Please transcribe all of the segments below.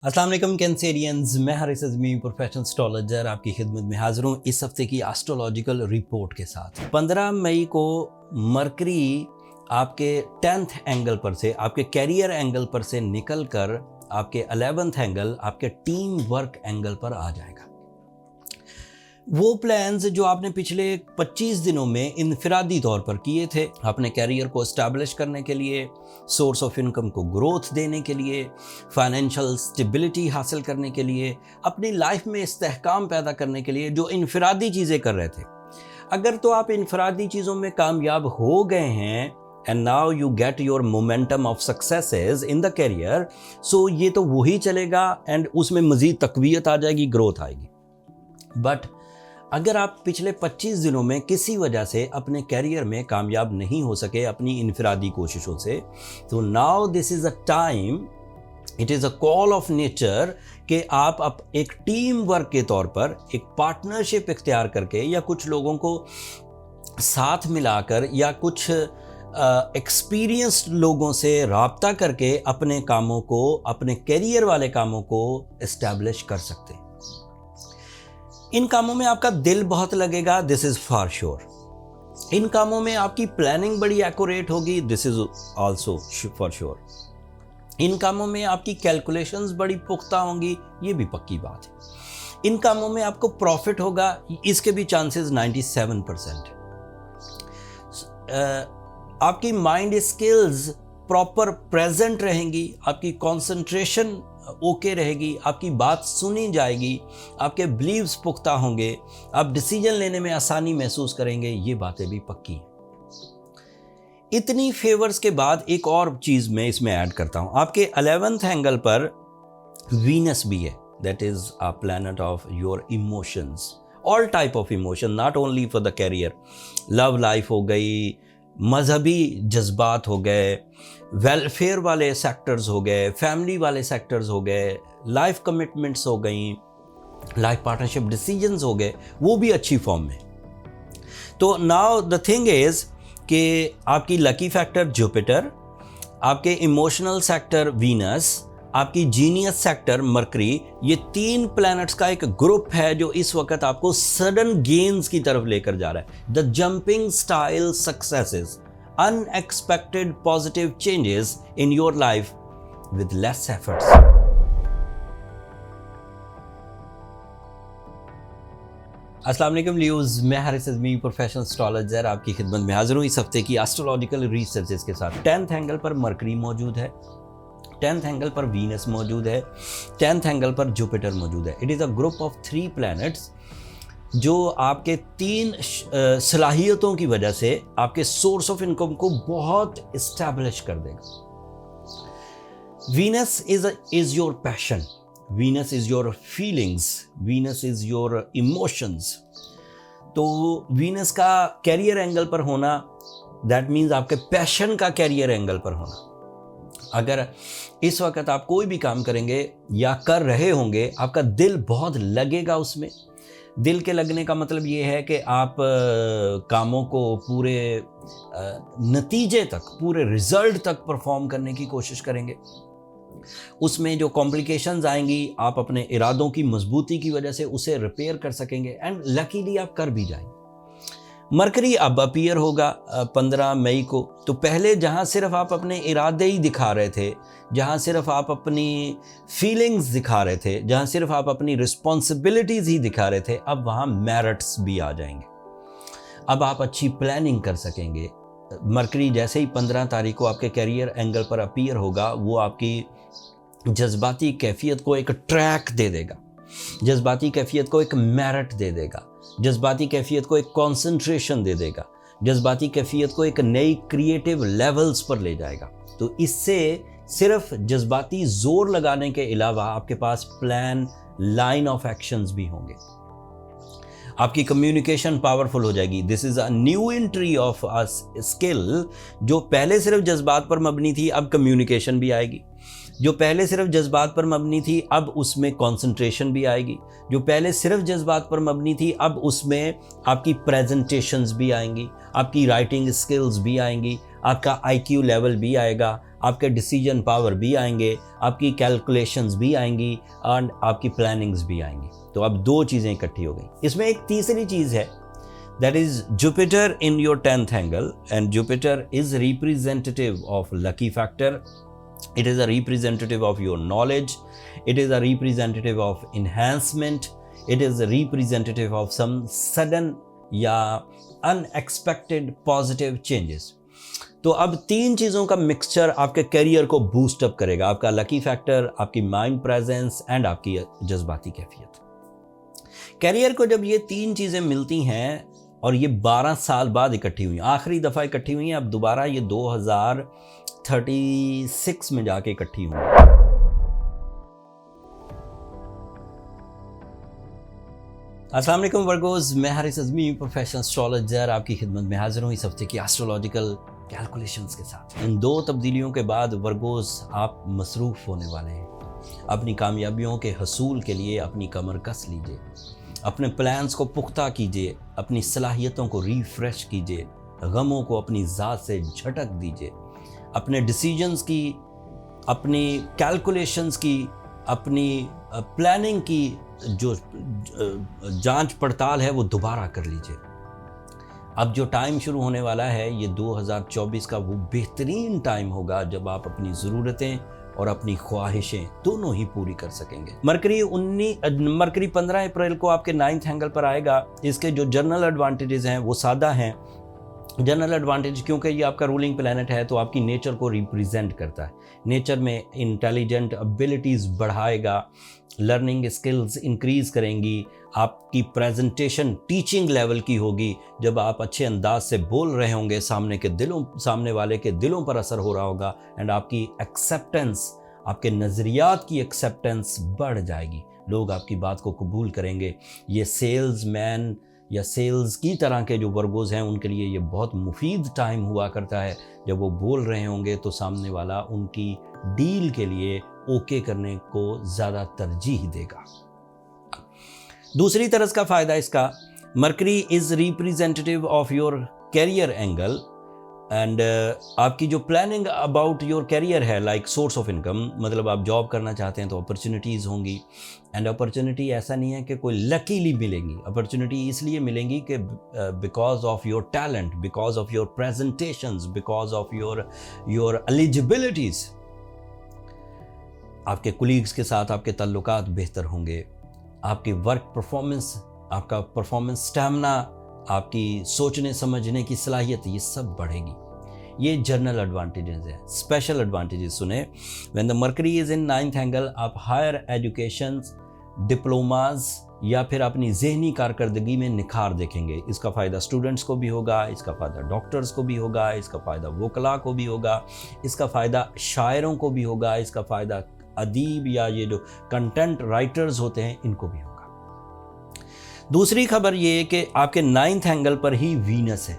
अस्सलाम वालेकुम कैंसेरियंस, मैं हारिस अज़मी प्रोफेशनल एस्ट्रोलॉजर आपकी खिदमत में हाजिर हूँ इस हफ्ते की एस्ट्रोलॉजिकल रिपोर्ट के साथ। 15 मई को मरकरी आपके 10th एंगल पर से, आपके कैरियर एंगल पर से निकल कर आपके 11th एंगल, आपके टीम वर्क एंगल पर आ जाएगा। वो प्लान्स जो आपने पिछले 25 दिनों में इनफिरादी तौर पर किए थे, अपने कैरियर को इस्टेब्लिश करने के लिए, सोर्स ऑफ इनकम को ग्रोथ देने के लिए, फाइनेंशियल स्टेबिलिटी हासिल करने के लिए, अपनी लाइफ में इस्तेहकाम पैदा करने के लिए जो इनफिरादी चीज़ें कर रहे थे, अगर तो आप इनफिरादी चीज़ों में कामयाब हो गए हैं and now you get your momentum of successes in the career, so ये तो वही चलेगा एंड उसमें मज़ीद तक़वियत आ जाएगी, ग्रोथ आएगी। बट अगर आप पिछले 25 दिनों में किसी वजह से अपने कैरियर में कामयाब नहीं हो सके अपनी इनफिरादी कोशिशों से, तो now this is a time, it is a call of nature कि आप एक टीम वर्क के तौर पर एक पार्टनरशिप इख्तियार करके या कुछ लोगों को साथ मिलाकर या कुछ एक्सपीरियंस्ड लोगों से राब्ता करके अपने कामों को, अपने कैरियर वाले कामों को इस्टेब्लिश कर सकते हैं। इन कामों में आपका दिल बहुत लगेगा, दिस इज़ फॉर श्योर। इन कामों में आपकी प्लानिंग बड़ी एक्यूरेट होगी, this is also for sure. इन कामों में आपकी कैलकुलेशंस बड़ी पुख्ता होंगी, ये भी पक्की बात है। इन कामों में आपको प्रॉफिट होगा, इसके भी चांसेस 97%। आपकी माइंड स्किल्स प्रॉपर प्रेजेंट रहेंगी, आपकी कंसंट्रेशन ओके रहेगी, आपकी बात सुनी जाएगी, आपके बिलीव्स पुख्ता होंगे, आप डिसीजन लेने में आसानी महसूस करेंगे, ये बातें भी पक्की हैं। इतनी फेवर्स के बाद एक और चीज़ मैं इसमें ऐड करता हूँ, आपके 11th एंगल पर वीनस भी है, that is a planet of your emotions, all type of emotion, not only for the career. Love life हो गई, मजहबी जज्बात हो गए, वेलफेयर वाले सेक्टर्स हो गए, फैमिली वाले सेक्टर्स हो गए, लाइफ कमिटमेंट्स हो गई, लाइफ पार्टनरशिप डिसीजंस हो गए, वो भी अच्छी फॉर्म में। तो नाउ द थिंग इज़ कि आपकी लकी फैक्टर जुपिटर, आपके इमोशनल सेक्टर वीनस, आपकी जीनियस सेक्टर मरकरी, ये 3 प्लैनेट्स का एक ग्रुप है जो इस वक्त आपको सडन गेन्स की तरफ लेकर जा रहा है। The jumping style successes, unexpected positive changes in your life with less efforts. अस्सलाम वालेकुम लियोज़, मैं हारिस अज़मी प्रोफेशनल एस्ट्रोलॉजर आपकी खिदमत में हाजिर हूँ इस हफ्ते की एस्ट्रोलॉजिकल रिसर्चेस के साथ। 10th एंगल पर मरकरी मौजूद है, 10th एंगल पर वीनस मौजूद है, 10th एंगल पर जुपिटर मौजूद है। It is a group of 3 planets जो आपके 3 सलाहियतों की वजह से आपके सोर्स ऑफ इनकम को बहुत इस्टेब्लिश कर देगा। Venus is your passion, Venus is your feelings, Venus is your emotions. तो वीनस का कैरियर एंगल पर होना, दैट मीन्स आपके पैशन का कैरियर एंगल पर होना। अगर इस वक्त आप कोई भी काम करेंगे या कर रहे होंगे, आपका दिल बहुत लगेगा उसमें। दिल के लगने का मतलब ये है कि आप कामों को पूरे नतीजे तक, पूरे रिजल्ट तक परफॉर्म करने की कोशिश करेंगे। उसमें जो कॉम्प्लिकेशंस आएंगी, आप अपने इरादों की मजबूती की वजह से उसे रिपेयर कर सकेंगे एंड लकीली आप कर भी जाएंगे। मरकरी अब अपीयर होगा 15 मई को। तो पहले जहाँ सिर्फ आप अपने इरादे ही दिखा रहे थे, जहाँ सिर्फ आप अपनी फीलिंग्स दिखा रहे थे, जहाँ सिर्फ आप अपनी रिस्पॉन्सिबिलिटीज़ ही दिखा रहे थे, अब वहाँ मेरिट्स भी आ जाएंगे। अब आप अच्छी प्लानिंग कर सकेंगे। मरकरी जैसे ही 15 तारीख को आपके कैरियर एंगल पर अपीयर होगा, वो आपकी जज्बाती कैफियत को एक ट्रैक दे देगा, जज्बाती कैफियत को एक मेरिट दे देगा, जज्बाती कैफियत को एक कंसंट्रेशन दे देगा, जज्बाती कैफियत को एक नई क्रिएटिव लेवल्स पर ले जाएगा। तो इससे सिर्फ जज्बाती जोर लगाने के अलावा आपके पास प्लान, लाइन ऑफ एक्शंस भी होंगे। आपकी कम्युनिकेशन पावरफुल हो जाएगी। This is a new entry of a skill. जो पहले सिर्फ जज्बात पर मबनी थी, अब कम्युनिकेशन भी आएगी। जो पहले सिर्फ जज्बात पर मबनी थी, अब उसमें कंसंट्रेशन भी आएगी। जो पहले सिर्फ जज्बात पर मबनी थी, अब उसमें आपकी प्रेजेंटेशंस भी आएंगी, आपकी राइटिंग स्किल्स भी आएंगी, आपका IQ लेवल भी आएगा, आपके डिसीजन पावर भी आएंगे, आपकी कैलकुलेशंस भी आएंगी और आपकी प्लानिंग्स भी आएंगी। तो अब दो चीज़ें इकट्ठी हो गई। इसमें एक तीसरी चीज़ है, that is Jupiter in your 10th angle, and Jupiter is representative of lucky factor. It is a representative of your knowledge. It is a representative of enhancement. It is a representative of some sudden या unexpected positive changes. तो अब तीन चीज़ों का mixture आपके career को boost up करेगा, आपका लकी फैक्टर, आपकी माइंड प्रेजेंस एंड आपकी जज्बाती कैफियत। करियर को जब ये तीन चीज़ें मिलती हैं और ये 12 साल बाद इकट्ठी हुई, आखिरी दफ़ा इकट्ठी हुई हैं, अब दोबारा ये 2036 में जाके इकट्ठी हुई। अस्सलाम वालेकुम वर्गोज़, मैं हारिस अज़मी प्रोफेशनल एस्ट्रोलॉजर आपकी खिदमत में हाजिर हूँ इस हफ्ते की एस्ट्रोलॉजिकल कैलकुलेशंस के साथ। इन दो तब्दीलियों के बाद वर्गोज़ आप मसरूफ़ होने वाले हैं। अपनी कामयाबियों के हसूल के लिए अपनी कमर कस लीजिए, अपने प्लान्स को पुख्ता कीजिए, अपनी सलाहियतों को रिफ्रेश कीजिए, गमों को अपनी ज़ात से झटक दीजिए, अपने डिसीजंस की, अपनी कैलकुलेशंस की, अपनी प्लानिंग की जो जांच पड़ताल है वो दोबारा कर लीजिए। अब जो टाइम शुरू होने वाला है ये 2024 का वो बेहतरीन टाइम होगा जब आप अपनी ज़रूरतें और अपनी ख्वाहिशें दोनों ही पूरी कर सकेंगे। मरकरी 15 अप्रैल को आपके 9th एंगल पर आएगा। इसके जो जनरल एडवांटेजेस हैं वो सादा हैं। जनरल एडवांटेज क्योंकि ये आपका रूलिंग प्लैनेट है तो आपकी नेचर को रिप्रेजेंट करता है। नेचर में इंटेलिजेंट एबिलिटीज़ बढ़ाएगा, लर्निंग स्किल्स इंक्रीज़ करेंगी, आपकी प्रेजेंटेशन टीचिंग लेवल की होगी। जब आप अच्छे अंदाज से बोल रहे होंगे, सामने वाले के दिलों पर असर हो रहा होगा एंड आपकी एक्सेप्टेंस, आपके नज़रियात की एक्सेप्टेंस बढ़ जाएगी। लोग आपकी बात को कबूल करेंगे। ये सेल्समैन या सेल्स की तरह के जो वर्गोज़ हैं उनके लिए ये बहुत मुफीद टाइम हुआ करता है। जब वो बोल रहे होंगे तो सामने वाला उनकी डील के लिए ओके करने को ज़्यादा तरजीह देगा। दूसरी तरफ का फ़ायदा इसका, Mercury is representative of your career angle and आपकी जो प्लानिंग अबाउट योर कैरियर है, लाइक सोर्स ऑफ इनकम, मतलब आप जॉब करना चाहते हैं तो अपॉर्चुनिटीज़ होंगी। एंड अपॉर्चुनिटी ऐसा नहीं है कि कोई लकीली मिलेंगी, अपॉर्चुनिटी इसलिए मिलेंगी कि because of your talent, because of your presentations, because of your eligibilities. आपके कुलीग्स के साथ आपके ताल्लुकात बेहतर होंगे, आपकी वर्क परफॉर्मेंस, आपका परफॉर्मेंस स्टैमिना, आपकी सोचने समझने की सलाहियत, ये सब बढ़ेगी। ये जनरल एडवांटेजेस हैं। स्पेशल एडवांटेजेस सुने, when the mercury is in 9th angle, आप हायर एजुकेशन, डिप्लोमाज या फिर अपनी जहनी कारकर्दगी में निखार देखेंगे। इसका फ़ायदा स्टूडेंट्स को भी होगा, इसका फ़ायदा डॉक्टर्स को भी होगा, इसका फ़ायदा वकला को भी होगा, इसका फ़ायदा शायरों को भी होगा, इसका फ़ायदा अदीब या ये जो कंटेंट राइटर्स होते हैं इनको भी होगा। दूसरी खबर ये कि आपके 9th एंगल पर ही वीनस है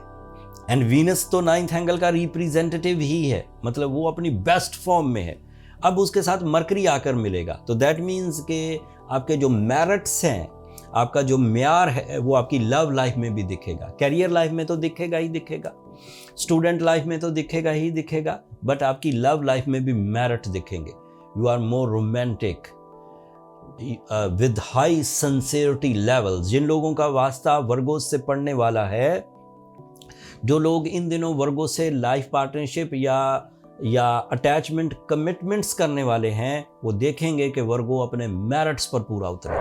एंड वीनस तो 9th एंगल का रिप्रेजेंटेटिव ही है, मतलब वो अपनी बेस्ट फॉर्म में है। अब उसके साथ मरकरी आकर मिलेगा तो दैट मीन्स कि आपके जो मेरिट्स हैं, आपका जो म्यार है वो आपकी लव लाइफ में भी दिखेगा। कैरियर लाइफ में तो दिखेगा ही दिखेगा, स्टूडेंट लाइफ में तो दिखेगा ही दिखेगा, बट आपकी लव लाइफ में भी मेरिट दिखेंगे। You are more romantic with high sincerity levels. जिन लोगों का वास्ता वर्गोस से पड़ने वाला है, जो लोग इन दिनों वर्गों से लाइफ पार्टनरशिप या अटैचमेंट कमिटमेंट्स करने वाले हैं, वो देखेंगे कि वर्गो अपने मेरिट्स पर पूरा उतरे।